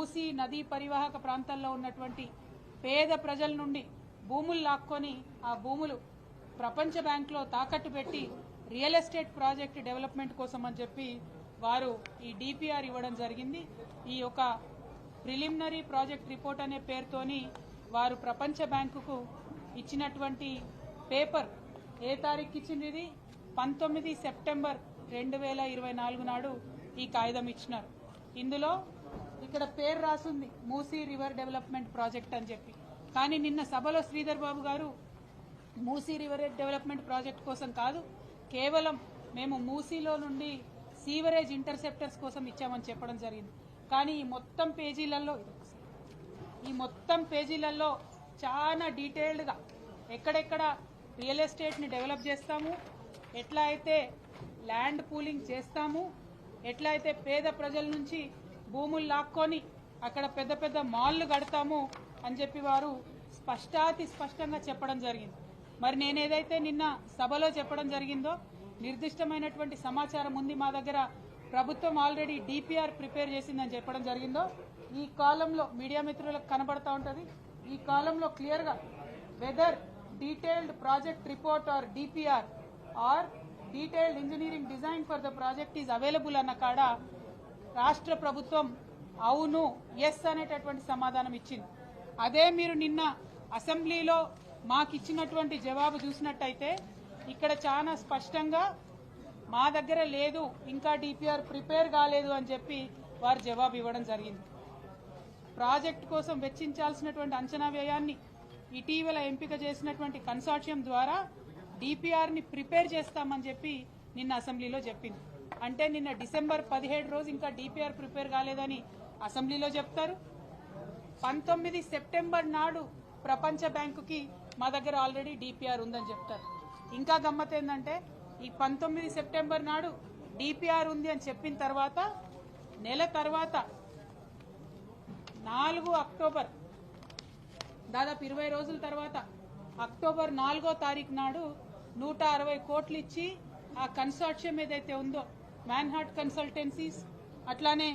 మూసీ నదీ పరివాహక ప్రాంతాల్లో ఉన్నటువంటి పేద ప్రజల నుండి భూములు లాక్కొని ఆ భూములు ప్రపంచ బ్యాంకులో తాకట్టు పెట్టి రియల్ ఎస్టేట్ ప్రాజెక్ట్ డెవలప్మెంట్ కోసం అని చెప్పి వారు ఈ డిపిఆర్ ఇవ్వడం జరిగింది. ఈ యొక్క ప్రిలిమినరీ ప్రాజెక్ట్ రిపోర్ట్ అనే పేరుతోని వారు ప్రపంచ బ్యాంకుకు ఇచ్చినటువంటి పేపర్ ఏ తారీఖు ఇచ్చింది? ఇది 19 సెప్టెంబర్ 2024 నాడు ఈ కాగితం ఇచ్చినారు. ఇందులో ఇక్కడ పేరు రాసుంది మూసీ రివర్ డెవలప్మెంట్ ప్రాజెక్ట్ అని చెప్పి. కానీ నిన్న సభలో శ్రీధర్ బాబు గారు మూసీ రివర్ డెవలప్మెంట్ ప్రాజెక్ట్ కోసం కాదు, కేవలం మేము మూసీలో నుండి సీవరేజ్ ఇంటర్సెప్టర్స్ కోసం ఇచ్చామని చెప్పడం జరిగింది. కానీ ఈ మొత్తం పేజీలలో చాలా డీటెయిల్డ్గా ఎక్కడెక్కడ రియల్ ఎస్టేట్ని డెవలప్ చేస్తాము, ఎట్లా అయితే ల్యాండ్ పూలింగ్ చేస్తాము, ఎట్లా అయితే పేద ప్రజల నుంచి భూములు లాక్కొని అక్కడ పెద్ద పెద్ద మాల్లు కడతాము అని చెప్పి వారు స్పష్టంగా చెప్పడం జరిగింది. మరి నేనేదైతే నిన్న సభలో చెప్పడం జరిగిందో నిర్దిష్టమైనటువంటి సమాచారం ఉంది మా దగ్గర, ప్రభుత్వం ఆల్రెడీ డిపిఆర్ ప్రిపేర్ చేసిందని చెప్పడం జరిగిందో ఈ కాలంలో మీడియా మిత్రులకు కనబడతా ఉంటుంది. ఈ కాలంలో క్లియర్గా whether detailed project report or DPR or detailed engineering design for the project is available అన్న కాడ రాష్ట్ర ప్రభుత్వం అవును ఎస్ అనేటటువంటి సమాధానం ఇచ్చింది. అదే మీరు నిన్న అసెంబ్లీలో మాకిచ్చినటువంటి జవాబు చూసినట్టయితే ఇక్కడ చాలా స్పష్టంగా మా దగ్గర లేదు, ఇంకా డిపిఆర్ ప్రిపేర్ కాలేదు అని చెప్పి వారు జవాబు ఇవ్వడం జరిగింది. ప్రాజెక్టు కోసం వెచ్చించాల్సినటువంటి అంచనా వ్యయాన్ని ఇటీవల ఎంపిక చేసినటువంటి కన్సార్షియం ద్వారా డిపిఆర్ని ప్రిపేర్ చేస్తామని చెప్పి నిన్న అసెంబ్లీలో చెప్పింది. అంటే నిన్న డిసెంబర్ 17 రోజు ఇంకా డిపిఆర్ ప్రిపేర్ కాలేదని అసెంబ్లీలో చెప్తారు. 19 సెప్టెంబర్ నాడు ప్రపంచ బ్యాంకుకి మా దగ్గర ఆల్రెడీ డిపిఆర్ ఉందని చెప్తారు. ఇంకా గమ్మత్ ఏంటంటే ఈ 19 సెప్టెంబర్ నాడు డిపిఆర్ ఉంది అని చెప్పిన తర్వాత నెల తర్వాత 4 అక్టోబర్, దాదాపు 20 రోజుల తర్వాత అక్టోబర్ 4వ తారీఖు నాడు 160 కోట్లు ఇచ్చి ఆ కన్సార్షియం ఏదైతే ఉందో మ్యాన్హాట్ కన్సల్టెన్సీస్, అట్లానే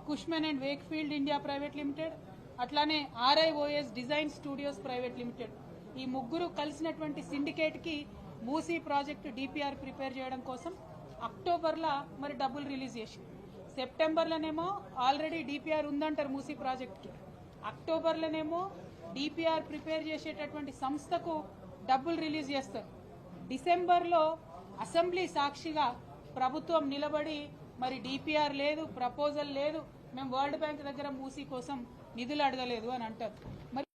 Cushman and Wakefield India private limited, అట్లానే RIOS design studios private limited, ఈ ముగ్గురు కలిసినటువంటి సిండికేట్ కి మూసీ ప్రాజెక్టు డిపిఆర్ ప్రిపేర్ చేయడం కోసం అక్టోబర్లో మరి డబ్బులు రిలీజ్ చేసి, సెప్టెంబర్లోనేమో ఆల్రెడీ డిపిఆర్ ఉందంటారు మూసీ ప్రాజెక్టుకి, అక్టోబర్లోనేమో డిపిఆర్ ప్రిపేర్ చేసేటటువంటి సంస్థకు డబ్బులు రిలీజ్ చేస్తారు. డిసెంబర్లో అసెంబ్లీ సాక్షిగా ప్రభుత్వం నిలబడి మరి డిపిఆర్ లేదు, ప్రపోజల్ లేదు, మేము వరల్డ్ బ్యాంక్ దగ్గర మూసీ కోసం నిధులు అడగలేదు అని అంటారు. మరి